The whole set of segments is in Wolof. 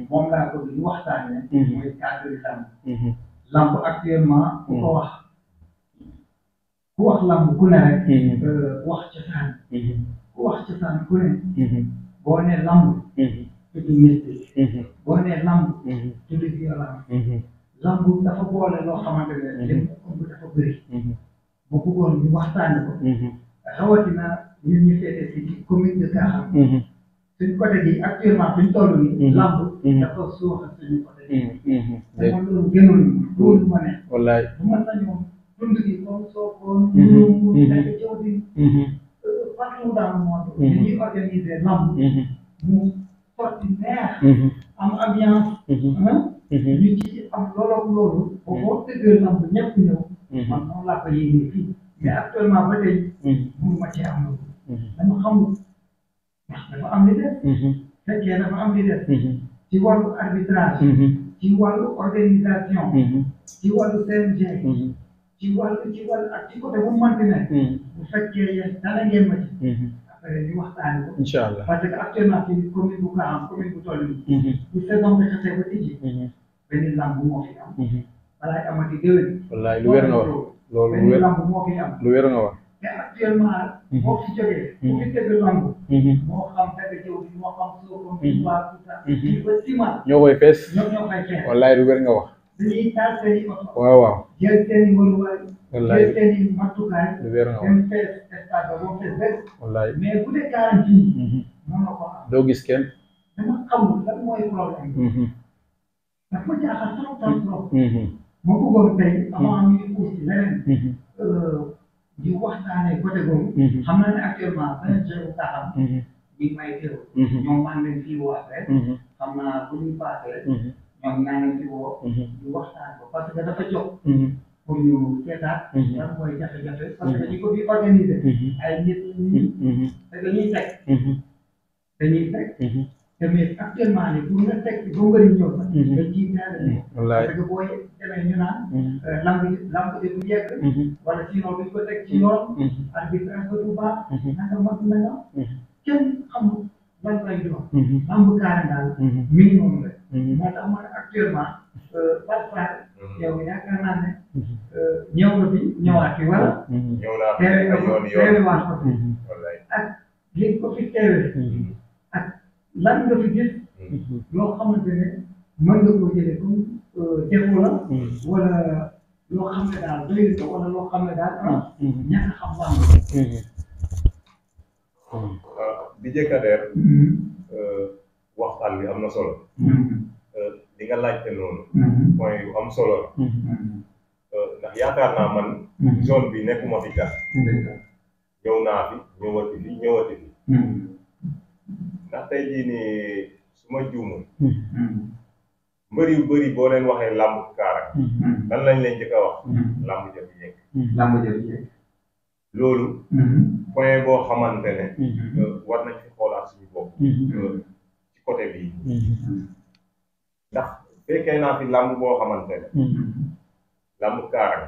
moom laa bëgg ñu waxtaanee. mooy cadre lamb. lamb actuellement ku wax lamb ku ne rek. wax cosaan. ku wax cosaan ku ne. boo nee lamb. tudd mystique. boo nee lamb. tudd violence. lamb dafa boole loo xamante ne. li mu ëmb dafa bëri. bu bëggoon ñu waxtaanee ko. rawatina ñun ñu féete ci commune de Kaxam. suñ côté bi actuellement suñ toll nii. lamb dafa suux ak suñu côté bi. te man loolu gënoon loolu ma ne. wallaay bu ma sañoon dund gi comme soo ko. mu nekk jaww ji. partout dans le monde. dañuy organiser lamb. mu sotti neex. am ambiance. ñu ci am loolu. boo tëggee lamb ñëpp ñëw. man noonu laa ko yéegee fii. mais actuellement ba tey. mënu ma ci am loolu. dama xamul. dafa am li des. fekkee dafa am li des. ci wàllu arbitrage. ci wàllu organisation. ci wàllu CNG. ci wàllu ak ci côté bu mu mënti ne. bu fekkee yéen dana ngeen ma ci. après ñu waxtaanee ko. incha allah parce que actuellement fii commune bu Kaam commune bu toll nii. bu saison bi xasee ba tijji. benn lamb moo fi am. balaa amati déwén. wallaay lu wér nga wax loolu lu wér benn lamb moo fi am. lu wér nga wax. mais actuellement. boo fi jógee. bu fi tëgg lamb. moo xam fekk jiw bi moo xam suuf bi waa tout ça. ñu ba ciment. ñoo koy fees. ñoo fay fees. wallaay lu wér nga wax. dañuy taal seen i oto. waaw waaw. jël seen i waruwaay. wallaay jël seen i matukaay. lu wér nga wax. dem fees stade ba boo fees rek. wallaay mais bu dee garantie. mën na ko am. doo gis kenn. dama xamul lan mooy problème bi. dafa ma jaaxal trop. ma bëggoon tey avant ñu ko ci leneen. di waxtaanee côté boobu. xam naa ne actuellement benn jéego taxam. ñu may teew. ñoom maa ngi leen fi woo après. xam naa bu ñu paasee. ñoom ñaa ngi fi woo. ñu waxtaan ko parce que dafa jóg. pour ñu seetaat. lan mooy jafe-jafe. parce que ñu ko fi organiser. ay nit ñi. te dañuy teg. dañuy teg. te mais actuellement nii pour nga teg ci ba mbëri ñëw sax. dañ ciy teel a ñëw. wallaay parce que boo demee ñu naan. lamb du yegg. wala sinon duñ ko teg ci yoon. arbitrage du baax. nanga kenn xamul lan lay doon. lamb kaare daal. mi ngi noonu rek. moo tax man actuellement. parfois yow yaakaar naa ne. ñëw nga fi ñëwaat fi wala. ñëw naa fi ay yoon teewewaat ko fi. ak li ko fi teewee. ak lan nga fi gis. loo xamante ne mën nga koo jëlee comme défaut la. wala loo xam ne daal doy na wala loo xam ne daal ñàkk a xam lamb. di jëkkateer. waxtaan bi am na solo. li nga laajte noonu. point yu am solo la. ndax yaakaar naa man. zone bi nekkuma fi gas. ñëw naa fi ñëwati fi. ndax tey jii nii su ma juumul. mbër yu bëri boo leen waxee làmb kaara. lan lañ leen njëkk a wax. làmb jëf yegg. lamb jëf yegg. loolu. point boo xamante ne. war nañ fi xoolaat suñu bopp. ci côté bii. ndax fekkee naa fi làmb boo xamante ne. làmb kaara.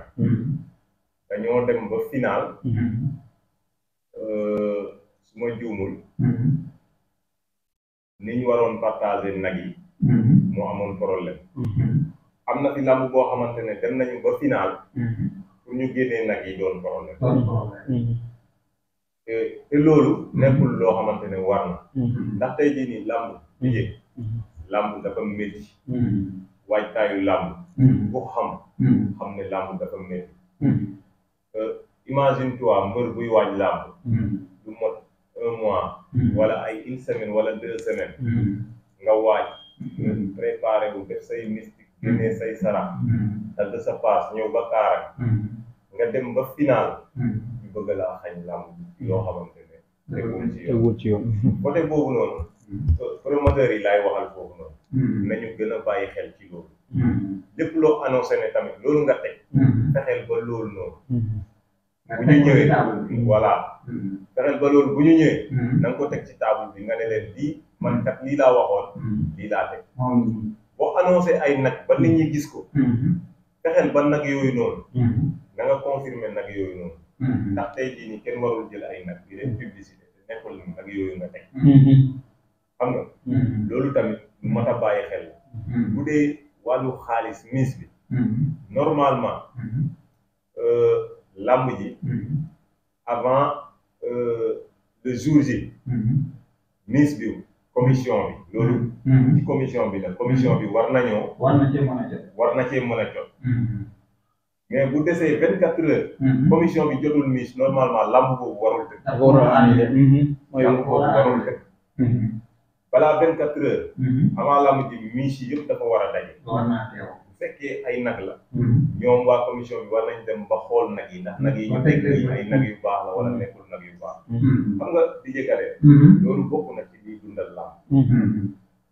dañoo dem ba final. su ma juumul. ni ñu waroon partager nag yi. moo amoon problème. am na fi làmb boo xamante ne dem nañu ba final. pour ñu génnee nag yi doon problème. te loolu nekkul loo xamante ne war na. ndax tey jii nii làmb bi yëg. làmb dafa métti. waajtaayu làmb. bu xam ne làmb dafa métti. imagine toi mbër buy waaj làmb. du mot 1 mois. wala ay 1 semaine wala 2 semaines. nga waaj. préparé wu def say mystique génnee say sarax. dagg sa paas ñëw ba kaara. nga dem ba final. ñu bëgg laa xañ làmb yoo xamante ne. tegul ci yoon. côté boobu noonu. promoteurs yi laay waxal foofu noonu. nañu gën a bàyyi xel ci loolu. lépp loo annoncé ne tamit loolu nga teg. fexeel ba loolu noonu. bu ñu ñëwee voilà. fexeel ba loolu bu ñu ñëwee. na nga ko teg ci table bi nga ne leen lii man kat lii laa waxoon. lii laa teg. boo annoncé ay nag ba nit ñi gis ko. fexeel ba nag yooyu noonu. na nga confirmer nag yooyu noonu. ndax tey jii nii kenn warul jël ay nag di leen publicité te nekkul nag yooyu nga teg. xam nga. loolu tamit lu mat a bàyyi xel bu dee wàllu xaalis mise bi normalement làmb ji avant le jour ji mise bi commission bi loolu ci commission bi la commission bi war na cee mën a jot mais bu desee 24 heures commission bi jotul mise normalement lamb boobu warul dëkk balaa 24 heures avant lamb ji mise yi yëpp dafa war a daje bu fekkee ay nag la ñoom waa commission bi war nañ dem ba xool nag yi ndax nag yi ñu teg nii ay nag yu baax la wala nekkul nag yu baax xam nga di jëkkalee loolu bokk na ci liy dundal lamb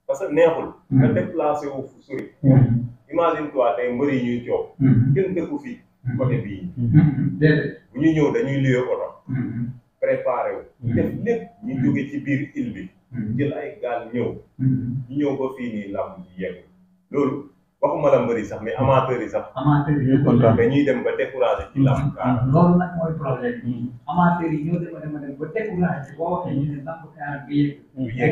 parce que neexul nga déplacé wu fu sori imagine toi tey mbëri yi ñuy coow kenn dëkku fii côté bii bu ñu ñëw dañuy luye oto préparé wu def lépp ñu jóge ci biir île bi jël ay gaal ñëw ñu ñëw ba fii nii làmb ji yegg loolu waxuma la mbëri sax mais amateurs yi sax dañuy dem ba découragé ci làmb kaarang loolu nag mooy problème amateurs yi ñoo dem ba découragé boo waxee ñu ne làmb kaarang bi yegg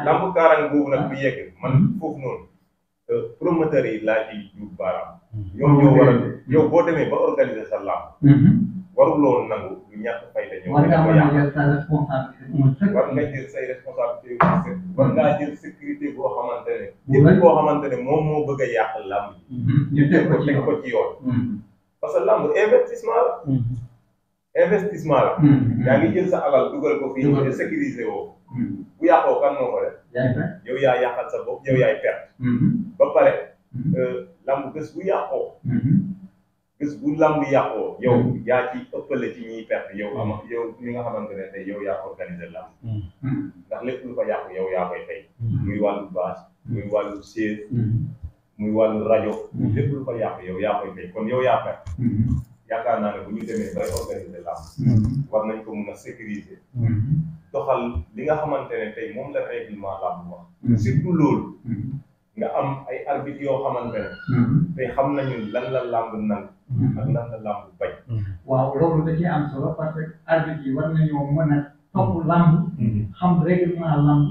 làmb kaarang boobu nag bu yegg man foofu noonu promoteurs yi laa ci jur baaraam ñoom ñoo war a yow boo demee ba organiser sa làmb waruloo nangu lu ñàkk fayda ñëw war nga jël sa responsabilité war nga jël say responsabilité war ngaa jël sécurité boo xamante ne képp koo xamante ne moom moo bëgg a yàq làmb ji teg ko ci yoon parce que làmb investissement la yaa ngi jël sa alal dugal ko fii te sécuriser woo bu yàqoo kan moo ko def yow yaa yàqal sa bopp yow yaay perte ba pare làmb bés bu yàqoo bés bu làmb yàqoo yow yaa ci ëppale ci ñiy perte yow yow li nga xamante ne tey yow yaa organiser làmb ndax lépp lu fa yàqu yow yaa koy fay muy wàllu bâche muy wàllu siège muy wàllu rajo lépp lu fa yàqu yow yaa koy fay kon yow yaa perte yaakaar naa ne bu ñu demee bay organiser làmb war nañ ko mun a sécuriser doxal li nga xamante ne tey moom la règlement làmb wax surtout loolu nga am ay arbitre yoo xamante ne tey xam nañu lan la làmb nang ak lan la làmb bañ waaw loolu da ciy am solo parce que arbitre yi war nañoo mën a topp làmb xam règlement làmb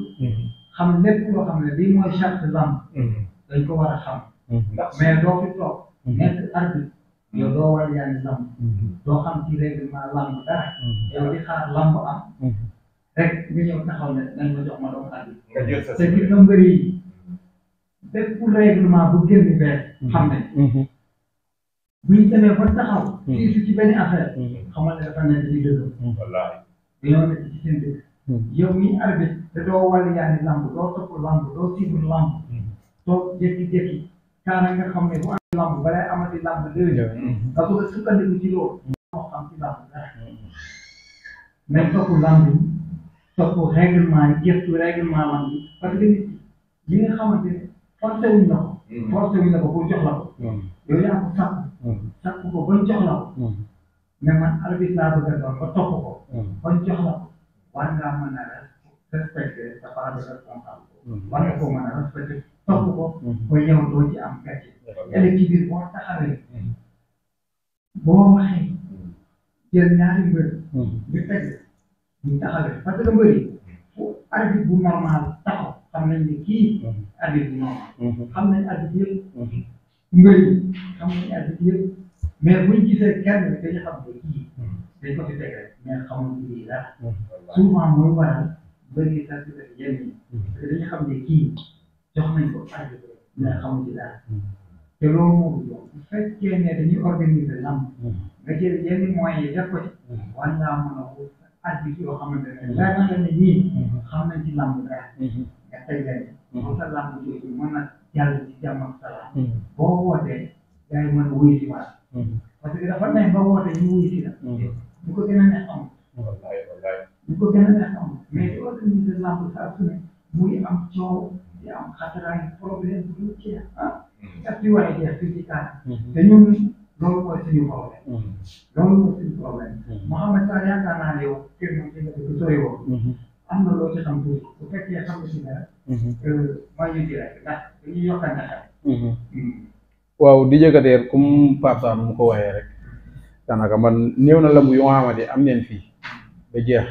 xam lépp loo xam ne lii mooy charte làmb dañ ko war a xam mais doo fi toog nekk arbitre yow doo war yaa ngi làmb doo xam ci règlement làmb dara yow di xaar làmb am rek nga ñëw taxaw ne nañ ma jox ma doon arbitre nga jël sa te gis nga mbëri yi bépp règlement bu génn bees xam ne bu ñu demee ba taxaw ci benn affaire xamal ne dafa nekk ci dëgg wallaahi dañoo nekk ci seen dëgg yow mi arbitre te doo wàllu yaa ni lamb doo topp lamb doo suivre lamb doo jékki-jékki kaana nga xam ne bu am lamb balay amati lamb léegi nga bëgg a sukkandiku ci loolu moo xam ci lamb dara mais topp lamb yi topp règlement yi gëstu règlement lamb yi parce que nit yi nga xamante ne forcé wuñ la ko pour jox la ko yow yaa ko sàkku ko bañ jox la ko mais man arbitre laa bëgg a doon ba topp ko bañ jox la ko war ngaa mën a respecté sa part de responsable war nga ko mën a respecté topp ko ba yow doo ci am gàcce ëllëg ci biir boo taxawee boo waxee jël ñaari mbër ñu teg ñu taxawee parce que mbër yi fu arbitre bu normal taxaw xam nañ ne kii arbitre bu normal xam nañ arbitre yëpp mbër yi xam nañ arbitre yëpp mais buñ gisee kenn dañu xam ne kii dañ ko fi teg rek mais xamul lii dara souvent mooy waral bëri sax ci def yenn yi parce que dañu xam ne kii jox nañ ko arbitre mais xamul ci dara te loolu moo bu fekkee ne dañuy organiser lamb nga jël yenn moyens yi def ko ci war ngaa mën a wut arbitre yoo xamante ne leer na ne ñii xam nañ ci lamb dara nga teg leen pour sa lamb jooju mën a jàll ci jàmm ak salaam boo wootee gars yi mën a wuyu si waat parce que dafa neex ba woote ñu wuyu si la ñu ko gën a neex amul ñu ko gën a neex amul mais di organiser lamb saa su ne muy am coow di am xataraay problème bu dul jeex ak li war a jeex fii ci kanam te ñun loolu mooy suñu problème loolu mooy suñu problème Mouhamed Sarr yaakaar naa ne yow kër moom ci nga dëkk sori woon am na loo ci xam tuuti bu fekkee xam nga si dara maa ngi di rek ndax dañuy yokkante xel waaw di jëkkateer comme Pape Sarr mu ko waxee rek daanaka man néew na lamb yu nga xamante am neen fii ba jeex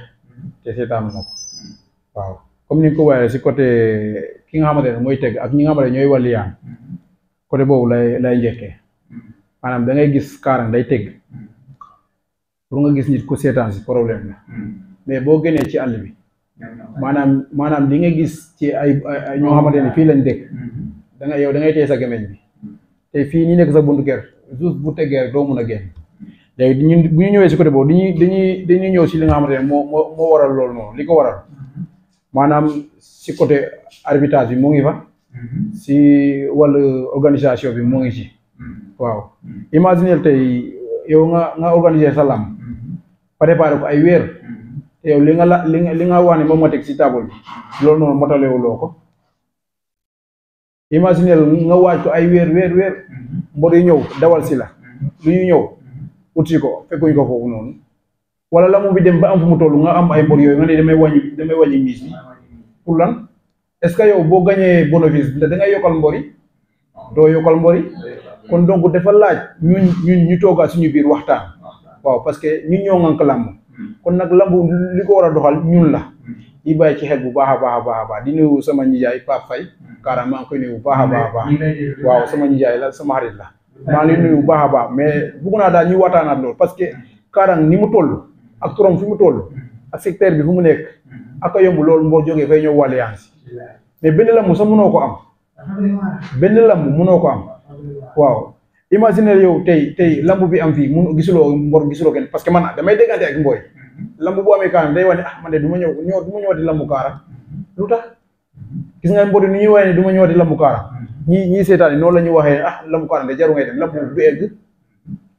te seetaan ma ko waaw comme ni nga ko waxee si côté ki nga xamante ne mooy teg ak ñi nga xamante ne ñooy waliyaan côté boobu lay njëkkee maanaam da ngay gis kaarang day teg pour nga gis nit ku seetaan si problème la mais boo génnee ci àll bi maanaam li nga gis ci ay ñoo xamante ne fii lañ dëkk da ngay téye sa gemeñ bi te fii ñi nekk sa buntu kër juste bu teggee rek doo mun a génn léegi ñun bu ñu ñëwee si côté boobu dañuy ñëw si li nga xamante ne moo waral loolu noonu li ko waral maanaam si côté arbitrage bi mu ngi fa si wàllu organisation bi mu ngi ci waaw imaginer tey yow nga organiser sa lamb préparé ko ay weer te yow li nga wax ne moom nga teg si table bi loolu noonu motalewuloo ko imaginer nga waaj ko ay weer mbor yi ñëw dawal si la lu ñu ñëw utsi ko fekkuñ ko foofu noonu wala lamb bi dem ba am fu mu toll nga am ay mbor yooyu nga ne damay wàññi mise bi pour lan est-ce que yow boo gañee bénéfice da ngay yokkal mbor yi doo yokkal mbor yi kon donc dafa laaj ñun ñu toogaat suñu biir waxtaan waaw parce que ñun ñoo ŋànk lamb kon nag lamb li ko war a doxal ñun la ñi bàyyi ci xel bu baax a baax di nuyu sama nijaay Pape Faye kaaraam maa ngi koy nuyu bu baax a baax waaw sama nijaay la sama xarit la maa ngi nuyu bu baax a baax mais bëgg naa daal ñu waxtaanaat loolu parce que kaaraan ni mu toll ak turam fi mu toll ak secteur bi fu mu nekk ak a yomb loolu mbor jógee fay ñëw waliyaan si mais benn lamb sax mënoo ko am benn lamb mënoo ko am waaw imaginer yow tey lamb bi am fii mun gisuloo mbor gisuloo kenn parce que man damay déggante ak mbooy lamb bu amee kaaraan day wane man de du ma ñëwati lambu kaaraan lu tax gis nga mbor ni ñuy waxee ne du ma ñëwati lambu kaaraan ñii seetaan noonu la ñuy waxee lambu kaaraan de jaru ngay dem lamb bu egg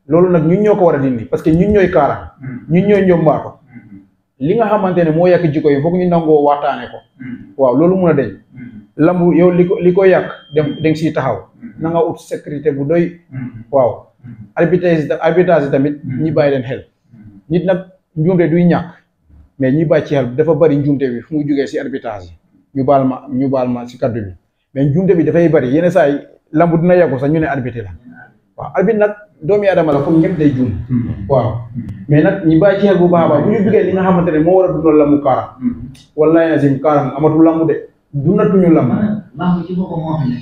loolu nag ñun ñoo ko war a dindi parce que ñun ñooy kaaraan ñun ñooy njombaako li nga xamante ne moo yàq jikko yi foog ñu nangoo waxtaane ko waaw loolu mun a deñ lamb yow li ko yàq dem siy taxaw na nga ut sécurité bu doy waaw arbitrage tamit ñi bàyyi leen xel nit nag njuumte duy ñàkk mais ñi bàyyi ci xel dafa bari njuumte bi fu mu jógee si arbitrage yi ñu baal ma si kaddu bi mais njuumte bi dafay bari yenn saa yi lamb dina yàggu sax ñu ne arbitre la waaw arbitre nag doomu aadama la comme ñëpp day juum waaw mais nag ñi bàyyi ci xel bu baax a baax bu ñu bëggee li nga xamante ne moo war a dundal lambu kaaraan wallahi azim kaaraan amatul lambu de dundatuñu lamb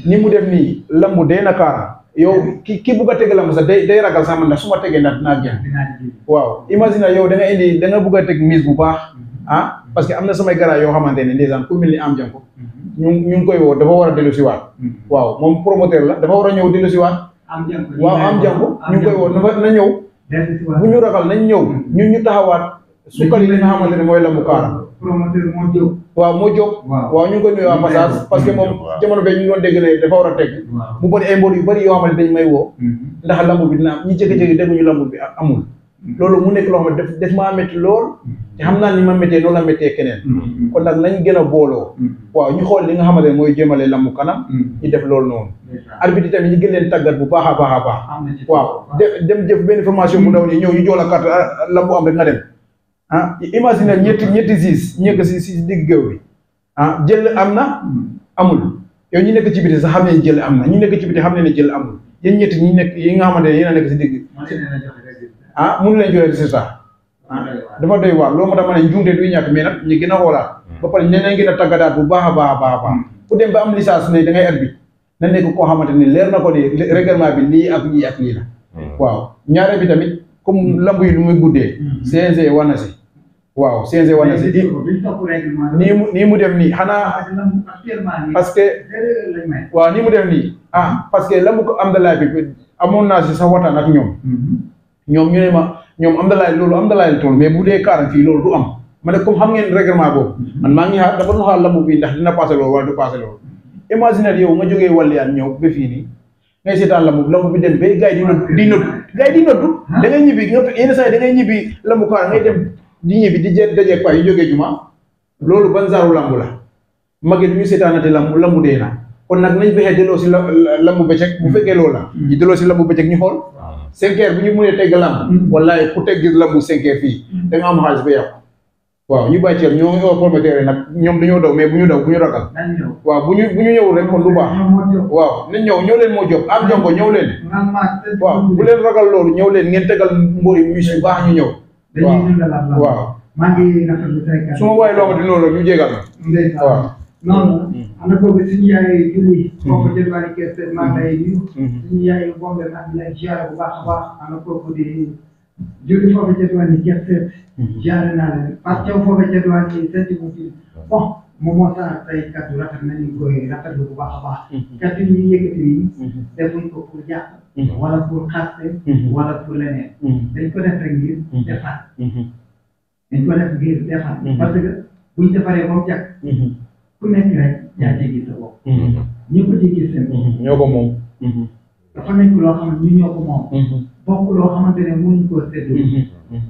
ni mu def nii lambu dee na kaaraan yow ki bugg a teg lamb sax day ragal sax man ndax su ma tegee ndax dinaa génn waaw imagine yow da nga bugg a teg mise bu baax parce que am na samay garaay yoo xamante ne ndeysaan ku mel ni am jànko ñu ngi koy woo dafa war a dellu si waat waaw moom promoteur la dafa war a ñëw dellu si waat waaw am jànko ñu ngi koy woo na ñëw bu ñu ragal nañ ñëw ñun ñu taxawaat sukkali li nga xamante ne mooy lambu kaaraan promoteur moo jóg waaw moo jóg waaw ñu ngi koy nuyu waa passage parce que moom jamono bee ñu doon dégg ne dafa war a teg mu bëri ay mbor yu bëri yoo xamante dañ may woo ndax lamb bi dina am ñi jékki-jékki dégguñu lamb bi amul loolu mu nekk loo xam ne def maa métti lool te xam naa ni ma méttee noonu la méttee keneen kon nag nañ gën a booloo waaw ñu xool li nga xamante ne mooy jëmale lamb kanam ñu def loolu noonu arbitre tamit ñu gën leen tàggat bu baax a baax waaw dem jëf benn formation bu ndaw ni ñëw ñu jox la carte lamb am rek nga dem imagine ñetti siis ñekk si digg géew bi jël am na amul yow ñu nekk ci biti sax xam ne jël am na ñu nekk ci biti xam ne jël amul yéen ñetti ñi nekk yi nga xamante ne yéen a nekk si digg mënu leen joxe résultat dafa doy waar loolu moo tax ma ne njuumte duy ñàkk mais nag ñu gën a xoolaat ba pare ne nañ gën a tàggadaat bu baax a baax ku dem ba am licence ne da ngay arbitre na nekk koo xamante ne leer na ko ni règlement bi lii ak lii la waaw ñaare bi tamit comme lamb yi lu muy guddee CNG war na si waaw CNG war na si nii mu def nii xanaa parce que waaw nii mu def nii parce que lamb ko am dalaay bi amoon naa si sax waxtaan ak ñoom ñu ne ma ñoom am dalaay loolu am dalaay la tool mais bu dee kaaraan fii loolu du am ma ne comme xam ngeen règlement boobu man maa ngi xaar dafa doon xaar lamb bi ndax dina passé loolu wala du passé loolu imaginer yow nga jógee wàlliyaan ñëw ba fii nii ngay seetaan lamb bi dem ba gars yi di noddu da ngay ñibbi yenn saa yi da ngay ñibbi lambu kaaraan ngay dem di ñibbi di dajeeg fa yi jógee juma loolu ban zaaru lamb la magi du ñu seetaanate lambu dee na kon nag nañ fexee delloo si lambu bëccëg bu fekkee loolu la ñu delloo si lambu bëccëg ñu xool 5 heures bu ñu mënee tegg lamb wallaay ku tegg lambu 5 heures fii da nga am xaalis ba yàqu waaw ñu bàyyi ci ñoo ngi promoteur nag ñoom dañoo daw mais bu ñu ragal waaw bu ñu ñëwul rek kon du baax waaw nañ ñëw leen moo jóg am jonko ñëw leen waaw bu leen ragal loolu ñëw leen ngeen tegal mbóori mus yu baax ñu ñëw waaw maa ngi rafetlu tey kat. su ma waay loo di noonu ñu jégal ma. ndeysaan waaw. noonu. am na kooku suñu yaay julli. foofu jëlwaani kese maa ngi lay nuyu. suñu yaay bombe maa ngi lay ziare bu baax a baax. am na kooku di julli foofu jëlwaani kese. ziare naa leen parce que foofu jëlwaani senti mu fi bon moom moo tax tey kat rafet nañu koy rafetlu bu baax a baax. kat yi ñuy yëkkati nii. defuñ ko pour jàpp. wala pour xaste. wala pour leneen. dañ ko def rek ngir defar. dañ ko def ngir defar. parce que buñ defaree ba mu jàkk. ku nekk rek yaa ngi gis sa bopp. ñëpp di gis seen bopp. ñoo ko moom. dafa nekk loo xam ne ñu ñoo ko moom. bokk loo xamante ne mënuñ koo séddoo.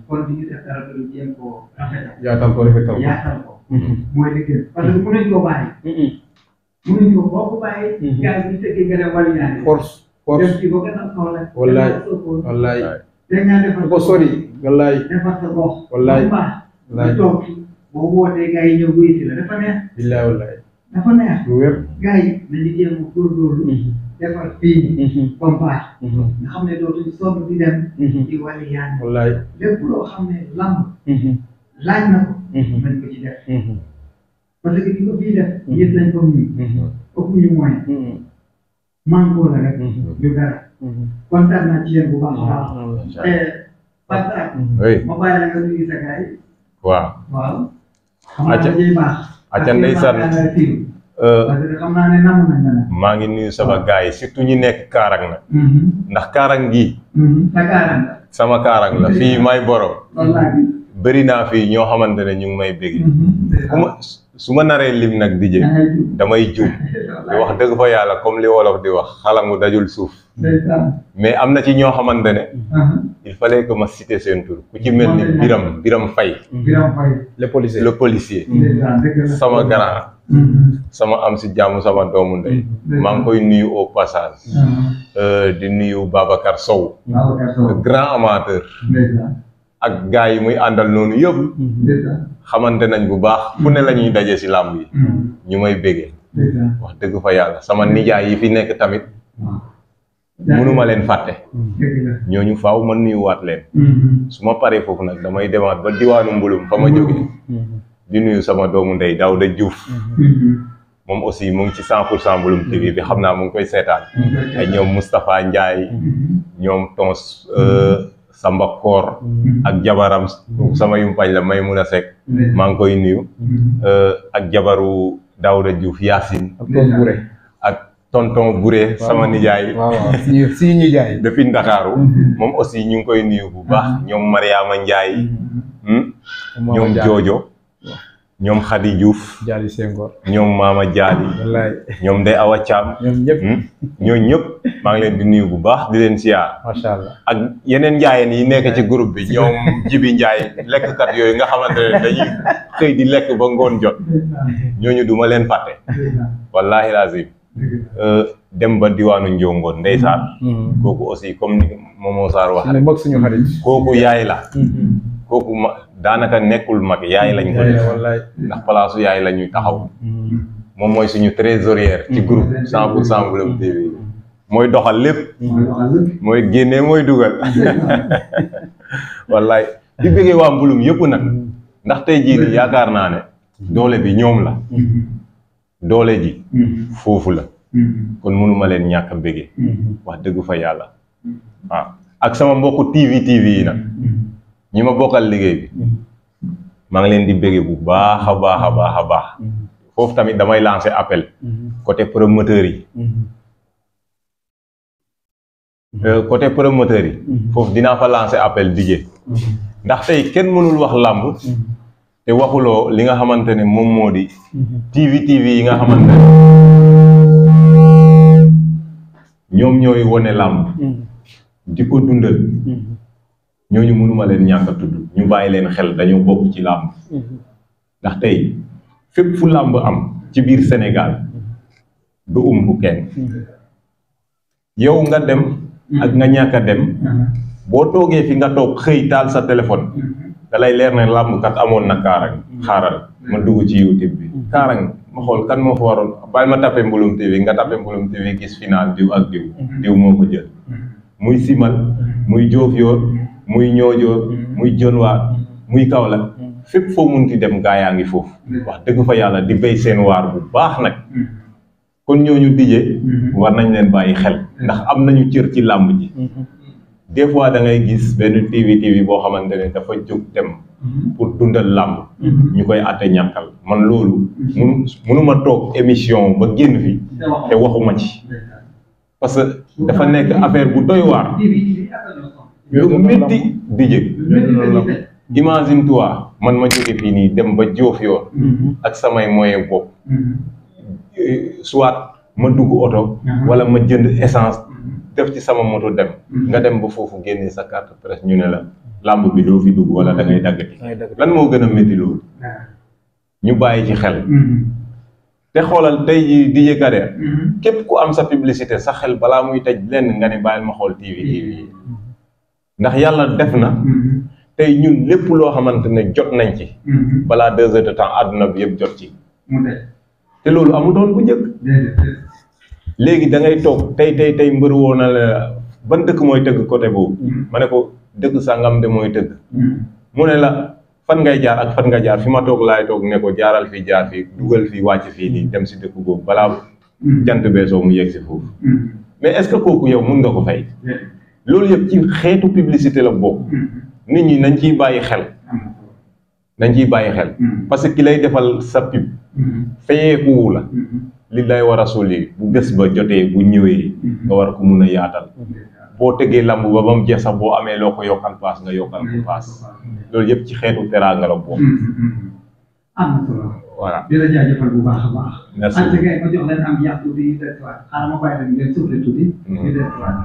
kon bi ñu def dara du jéem koo rafetal. yaatal ko rafetal ko. yaatal ko. mooy liggéey parce que mënuñ koo bàyyi. mënuñ ko boo ko bàyyi. gars yi ñu tëggee nga dem wàllu ñaari. force dem ci ba gën a soxla. wallaay wallaay. te nga defar ko sori. wallaay. defar sa gox. wallaay bu baax. nga toog boo wootee gars yi ñëw wuyu si la dafa neex. billaay wallaay. dafa neex. lu wér. gars yi nañu jéem a góorgóorlu. defar fii. ba mu baax. nga xam ne dootuñu sonn di dem. di wàllu yaan. wallaay. lépp loo xam ne lamb. laaj na ko. nañ ko ci def. parce que ki ko fii def. yëpp nañ ko ñu. ëpp ñu moyen. manko la rek. du dara. kontaan naa ci yéen bu baax a baax. Fatou. oui ma bàyyi la nga nuyu sa gars yi. waaw. waaw. xam naa ne day baax. acca ndeysaan. parce que xam naa ne namm nañ la nag. maa ngi nuyu sama gars yi surtout ñi nekk Kaarang na. ndax Kaarang gi. sa Kaarang la. sama Kaarang la fii may borom. wallaahi. bëri naa fii ñoo xamante ne ñu ngi may bégg. su ma naree lim nag di jë damay juum di wax dëgg fa yàlla comme li wolof di wax xalangu dajul suuf. mais am na ci ñoo xamante ne. il fallait que ma citer seen tur ku ci mel ni Biram Faye. Biram Faye. le policier. sama grand. sama am si jàmm sama doomu ndey. maa ngi koy nuyu au passage. di nuyu Babacar Sow. le grand amateur. ak gars yi muy àndal noonu yëpp. xamante nañ bu baax fu ne la ñuy daje si làmb yi. ñu may béggee. wax dëgg fa yàlla sama nijaay yi fi nekk tamit. mënuma leen fàtte. ñooñu faaw ma nuyuwaat leen. su ma paree foofu nag damay demaat ba diwaanu Mbulum fa ma jógee. di nuyu sama doomu ndey Daouda Diouf. moom aussi mu ngi ci 100% Mbulum TV bi xam naa mu ngi koy seetaan. ay ñoom Moustapha Ndiaye. ñoom Tons Samba Koor. ak jabaram sama yumpañ la may mun a sekk. maa ngi koy nuyu. ak jabaru Daouda Diouf Yacine. ak tonton Bouré sama nijaay. waaw si nijaay. depuis Ndakaaru. moom aussi ñu ngi koy nuyu bu baax. ñoom Mariama Ndiaye. ñoom Jojo. ñoom Khady Diouf. Diali Senghor. ñoom Mama Diali. wallaay. ñoom Ndeye Awa Thiam. ñoom ñëpp. ñooñu ñëpp maa ngi leen di nuyu bu baax di leen siyaar. macha allah. ak yeneen njaayeen yi nekk ci groupe bi ñoom Jibi Ndiaye lekkkat yooyu nga xamante ne dañuy xëy di lekk ba ngoon jot. ñooñu duma leen fàtte. wallaahi lazim. dem ba diwaanu Njongoon ndeysaan. kooku aussi comme ni Momo Sarr wax rek. suñu xarit. kooku yaay la. kooku daanaka nekkul mag yaay lañ ko def. ndax palaasu yaay la ñuy taxaw. moom mooy suñu trésorière ci groupe 100% Mbulum TV. mooy doxal lépp. mooy génne mooy dugal. wallaay di bëggee waa Mbulum yëpp nag. ndax tey jii nii yaakaar naa ne. doole bi ñoom la. doole ji. foofu la. kon mënuma leen ñàkk a bëggee. wax dëgg fa yàlla. waaw ak sama mbokku TV yi nag. ñi ma bokkal liggéey bi. maa ngi leen di bëggee bu baax a baax a baax a baax. foofu tamit damay lancer appel. côté promoteur yi. côté promoteur yi. foofu dinaa fa lancer appel DJ. ndax tey kenn mënul wax làmb. te waxuloo li nga xamante ne moom moo di. TV yi nga xamante ne. ñoom ñooy wone làmb. di ko dundal. ñooñu mënuma leen ñàkk a tudd ñu bàyyi leen xel dañoo bokk ci làmb. ndax tey fépp fu làmb am ci biir Sénégal du ump kenn. yow nga dem ak nga ñàkk a dem boo toogee fi nga toog xëy taal sa téléphone da lay leer ne làmb kat amoon na Kaarang xaaral ma dugg ci YouTube bi Kaarang ma xool kan moo fa waroon bàyyi ma tapé Mbulum TV nga tapé Mbulum TV gis final diw ak diw moo ko jël muy Simal muy Diofior muy Ñoojoor muy Jonwaar muy Kaolack fépp foo munti dem gaa yaa ngi foofu wax dëgg fa yàlla di béy seen waar bu baax nag kon ñooñu dijee war nañ leen bàyyi xel ndax am nañu cër ci làmb ji des fois da ngay gis benn TV boo xamante ne dafa jóg dem pour dundal làmb ñu koy àtte ñàkkal man loolu mënuma toog émission ba génn fi te waxuma ci parce que dafa nekk affaire bu doy waar lu métti dije imagine toi man ma jóge fii nii dem ba Diofior ak samay moyen bopp soit ma dugg oto wala ma jënd essence def ci sama moto dem nga dem ba foofu génne sa carte presse ñu ne la làmb bi doo fi dugg wala da ngay daggati lan moo gën a métti loolu ñu bàyyi ci xel te xoolal tey ji DJ Kader képp ku am sa publicité sa xel balaa muy tëj lenn nga ne bàyyil ma xool TV yi ndax yàlla def na tey ñun lépp loo xamante ne jot nañ ci balaa 2 heures de temps àdduna bi yëpp jot ci te loolu amutoon bu njëkk léegi da ngay toog tey mbër woo na la ban dëkk mooy tëgg côté boobu ma ne ko dëkk sangam de mooy tëgg mu ne la fan ngay jaar ak fan nga jaar fi ma toog laay toog ne ko jaaral fii jaar fii dugal fii wàcc fii nii dem si dëkk boobu balaa jant beesoo mu yegg si foofu mais est-ce que kooku yow mun nga ko fay loolu yëpp ci xeetu publicité la bokk nit ñi nañ ciy bàyyi xel parce que ki lay defal sa pub fayeekuwu la li lay war a soli bu bés ba jotee bu ñëwee nga war ko mun a yaatal boo tegee lamb ba mu jeex sax boo amee loo ko yokkal paas nga yokkal ko paas loolu yëpp ci xeetu teraanga la bokk. am na solo. voilà di la jaajëfal bu baax a baax. merci en tout cas ma jox leen am yàq tuuti dellusiwaat xaaral ma bàyyi leen ngeen soufflé tuuti. ñu dellusiwaat.